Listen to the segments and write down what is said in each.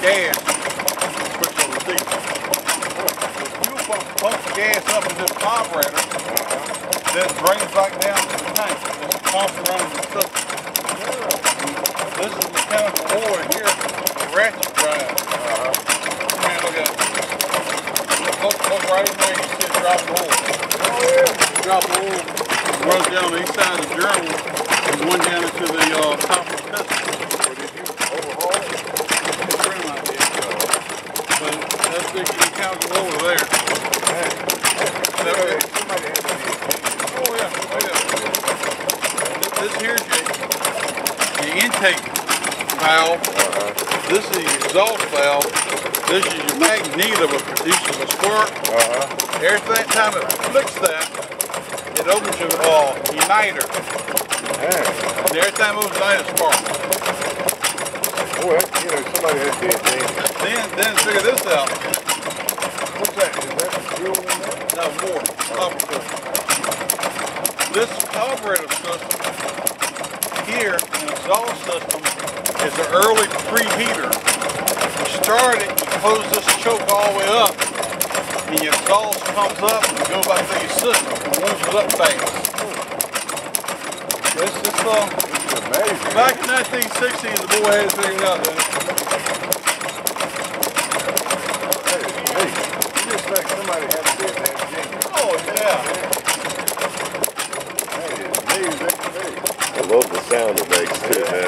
gas, switch on the diesel. The fuel pump pumps the gas up into the carburetor, then it drains back down to the tank. It's constantly running the system. This is mechanical oil here, ratchet drive. Man, look at it. Look right in there, you see it drop the oil. Oh yeah. Drop the oil, runs down the east side of the drum, and one down into the top of the piston. So did you overhaul it? It's pretty much it. But that's the mechanical oil there. Man, somebody had to be a genius. Oh yeah, oh yeah. This here's the intake valve. This is the exhaust valve. This is your magneto that produces a squirt. Every time it flicks that, it opens your uniter. And every time it opens the uniter, it sparks. Boy, you know, somebody had to be a genius. Then figure this out. What's that? Is that fuel in there? No, more. Copper filter. This carburetor system here, an exhaust system, is an early preheater. You start it, you close this choke all the way up, and your exhaust comes up and goes back through your system and warms it up fast. This is amazing. back in 1960s, the boy had it figured out. Hey, you just think somebody had to be a damn genius. Oh yeah. Hey, it's amazing. I love the sound it makes too, man.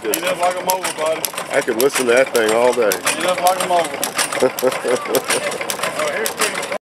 You never like a mobile, buddy. I could listen to that thing all day. You never like a mobile.